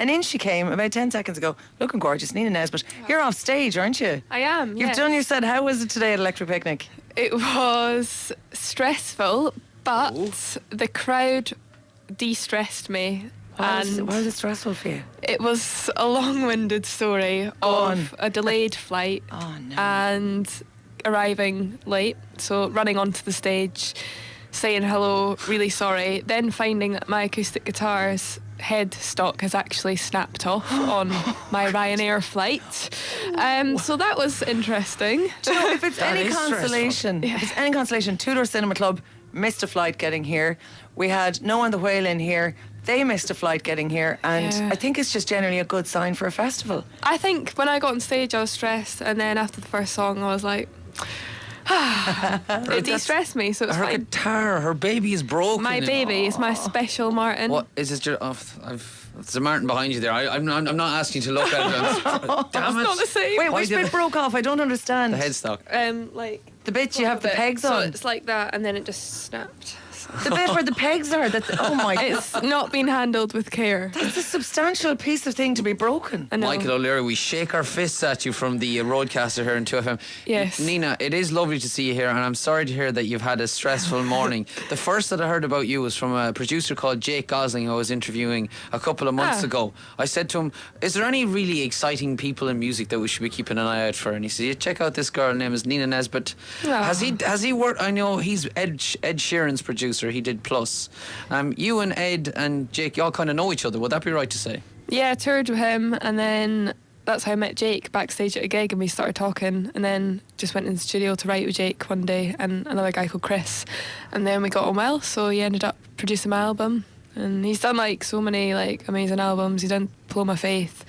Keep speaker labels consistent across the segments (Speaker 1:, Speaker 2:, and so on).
Speaker 1: And in she came about 10 seconds ago, looking gorgeous, Nina Nesbitt. You're off stage, aren't you?
Speaker 2: I am,
Speaker 1: You've
Speaker 2: yes.
Speaker 1: done your set. How was it today at Electric Picnic?
Speaker 2: It was stressful, but the crowd de-stressed me.
Speaker 1: Why was it stressful for you?
Speaker 2: It was a long-winded story of a delayed flight and arriving late, so running onto the stage, saying hello, really sorry, then finding that my acoustic guitar's headstock has actually snapped off on my Ryanair flight. So that was interesting.
Speaker 1: Do you know, if it's any consolation, Tudor Cinema Club missed a flight getting here. We had No on the Whale in here. They missed a flight getting here, and I think it's just generally a good sign for a festival.
Speaker 2: I think when I got on stage I was stressed, and then after the first song I was like, it de-stressed me, so it's
Speaker 3: her
Speaker 2: fine.
Speaker 3: guitar, her baby is broken.
Speaker 2: My baby is my special Martin.
Speaker 3: What is it? There's a Martin behind you there. I'm not asking you to look at it. Damn it!
Speaker 2: It's not the same.
Speaker 1: Wait, which bit broke off? I don't understand.
Speaker 3: The headstock.
Speaker 2: Like
Speaker 1: the bit you have the pegs
Speaker 2: so
Speaker 1: on.
Speaker 2: it's like that, and then it just snapped.
Speaker 1: The bit where the pegs are. Oh my God.
Speaker 2: It's not been handled with care.
Speaker 1: That's a substantial piece of thing to be broken.
Speaker 2: I know.
Speaker 3: Michael O'Leary, we shake our fists at you from the roadcaster here in 2FM.
Speaker 2: Yes.
Speaker 3: Nina, it is lovely to see you here, and I'm sorry to hear that you've had a stressful morning. The first that I heard about you was from a producer called Jake Gosling, who I was interviewing a couple of months ago. I said to him, is there any really exciting people in music that we should be keeping an eye out for? And he said, yeah, check out this girl, her name is Nina Nesbitt. Has he worked? I know he's Ed Sheeran's producer. He did Plus. You and Ed and Jake, you all kind of know each other. Would that be right to say?
Speaker 2: Yeah, I toured with him, and then that's how I met Jake backstage at a gig, and we started talking, and then just went in the studio to write with Jake one day and another guy called Chris, and then we got on well, so he ended up producing my album. And he's done like so many like amazing albums. He's done Blow My Faith,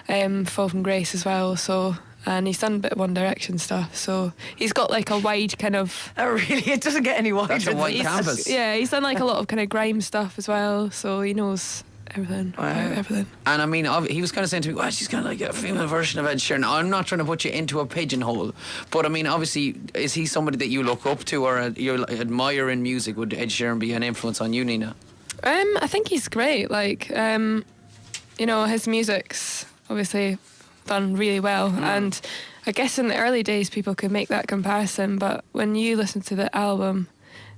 Speaker 2: Fall From Grace as well, so, and he's done a bit of One Direction stuff, so he's got like a wide kind of...
Speaker 1: Oh really? It doesn't get any wider.
Speaker 3: That's a wide canvas.
Speaker 2: Yeah, he's done like a lot of kind of grime stuff as well, so he knows everything. Everything.
Speaker 3: And I mean, he was kind of saying to me, well, she's kind of like a female version of Ed Sheeran. I'm not trying to put you into a pigeonhole, but I mean, obviously, is he somebody that you look up to or you admire in music? Would Ed Sheeran be an influence on you, Nina?
Speaker 2: I think he's great. Like, you know, his music's obviously done really well, and I guess in the early days people could make that comparison, but when you listen to the album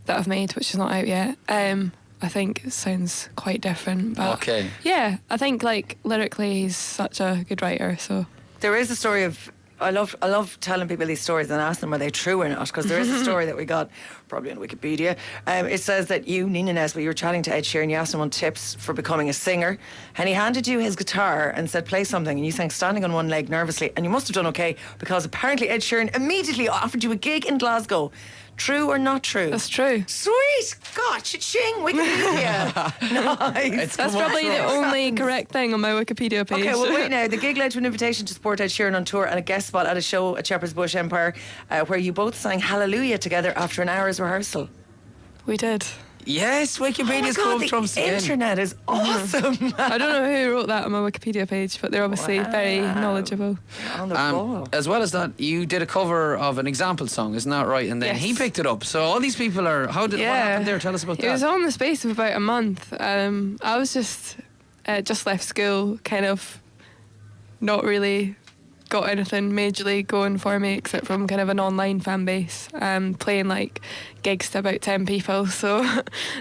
Speaker 2: that I've made, which is not out yet, I think it sounds quite different. But
Speaker 3: okay.
Speaker 2: Yeah, I think like lyrically he's such a good writer. So
Speaker 1: there is a story of... I love telling people these stories and asking them are they true or not, because there is a story that we got probably on Wikipedia. It says that you, Nina Nesbitt, you were chatting to Ed Sheeran, you asked him on tips for becoming a singer, and he handed you his guitar and said play something, and you sang standing on one leg nervously, and you must have done okay because apparently Ed Sheeran immediately offered you a gig in Glasgow. True or not true?
Speaker 2: That's true.
Speaker 1: Sweet! God, cha-ching, Wikipedia. Nice.
Speaker 2: That's probably the only correct thing on my Wikipedia page.
Speaker 1: Okay, well wait now. The gig led to an invitation to support Ed Sheeran on tour and a guest spot at a show at Shepherd's Bush Empire, where you both sang Hallelujah together after an hour's rehearsal.
Speaker 2: We did.
Speaker 3: Yes, Wikipedia's called Trumps again.
Speaker 1: The internet is awesome.
Speaker 2: I don't know who wrote that on my Wikipedia page, but they're obviously very knowledgeable.
Speaker 1: On the ball.
Speaker 3: As well as that, you did a cover of an example song, isn't that right? And then he picked it up. So all these people are... what happened there? Tell us about that.
Speaker 2: It was on the space of about a month. I was just left school, kind of not really got anything majorly going for me except from kind of an online fan base, playing like gigs to about 10 people, so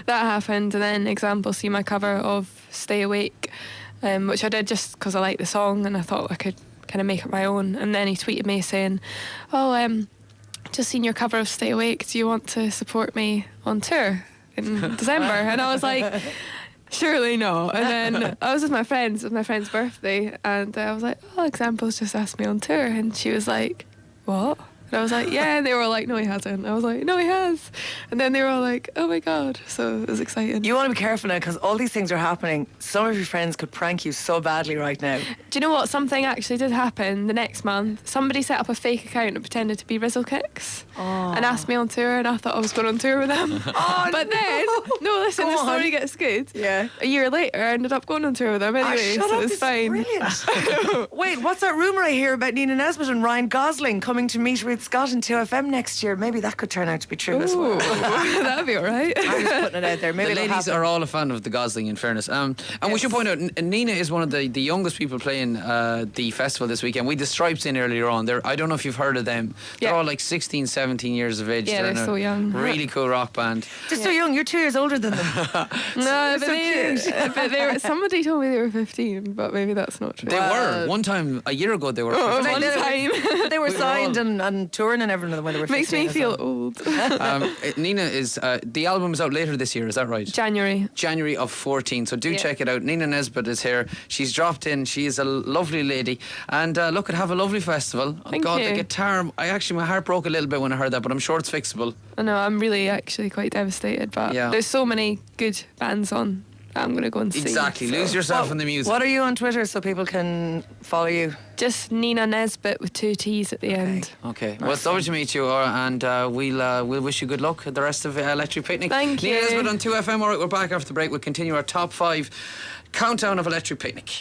Speaker 2: that happened. And then Example see my cover of Stay Awake, which I did just because I liked the song and I thought I could kind of make it my own. And then he tweeted me saying, just seen your cover of Stay Awake, do you want to support me on tour in December? And I was like, surely not. And then I was with my friends. It was my friend's birthday, and I was like, Example's just asked me on tour. And she was like, what? And I was like, yeah. And they were all like, no, he hasn't. I was like, no, he has. And then they were all like, oh my God. So it was exciting.
Speaker 1: You want to be careful now because all these things are happening. Some of your friends could prank you so badly right now.
Speaker 2: Do you know what? Something actually did happen the next month. Somebody set up a fake account and pretended to be Rizzle Kicks and asked me on tour, and I thought I was going on tour with them. But then, listen, the story gets good.
Speaker 1: Yeah.
Speaker 2: A year later, I ended up going on tour with them anyway, so it's fine.
Speaker 1: Brilliant. Wait, what's that rumour I hear about Nina Nesbitt and Ryan Gosling coming to meet with Scott in 2FM next year. Maybe that could turn out to be true as
Speaker 2: Ooh,
Speaker 1: well.
Speaker 2: that'd be all right.
Speaker 1: I'm just putting it out there. Maybe
Speaker 3: The
Speaker 1: it'll
Speaker 3: ladies
Speaker 1: happen.
Speaker 3: are all a fan of the Gosling, in fairness. And we should point out, Nina is one of the youngest people playing the festival this weekend. We had the Stripes in earlier on. I don't know if you've heard of them. They're
Speaker 2: Yeah.
Speaker 3: all like 16, 17 years of age.
Speaker 2: Yeah,
Speaker 3: in
Speaker 2: they're
Speaker 3: a
Speaker 2: so young.
Speaker 3: Really cool rock band.
Speaker 1: Just so young. You're 2 years older than them.
Speaker 2: No, but,
Speaker 1: so
Speaker 2: they were, somebody told me they were 15, but maybe that's not true.
Speaker 3: They were. One time, a year ago, they were. 15.
Speaker 2: One time.
Speaker 1: They were
Speaker 3: We were
Speaker 1: signed
Speaker 3: all-
Speaker 1: and touring and everything when they were 15.
Speaker 2: Makes me
Speaker 1: as
Speaker 2: feel
Speaker 1: well.
Speaker 2: old.
Speaker 3: Nina is, the album is out later this year, is that right?
Speaker 2: January.
Speaker 3: January of 14, so do
Speaker 2: Yeah.
Speaker 3: check it out. Nina Nesbitt is here. She's dropped in. She is a lovely lady, and look, have a lovely festival. Oh,
Speaker 2: Thank
Speaker 3: God,
Speaker 2: you.
Speaker 3: the guitar! my heart broke a little bit when I heard that, but I'm sure it's fixable.
Speaker 2: I know, I'm really actually quite devastated, but
Speaker 3: Yeah.
Speaker 2: there's so many good bands on that I'm going to go and see.
Speaker 3: Exactly,
Speaker 2: so.
Speaker 3: lose yourself in the music.
Speaker 1: What are you on Twitter so people can follow you?
Speaker 2: Just Nina Nesbitt with 2 T's at the end.
Speaker 3: Okay, well, it's lovely to meet you, and we'll wish you good luck at the rest of Electric Picnic.
Speaker 2: Thank
Speaker 3: Nina
Speaker 2: you.
Speaker 3: Nesbitt on 2FM. All right, we're back after the break. We'll continue our top 5 countdown of Electric Picnic.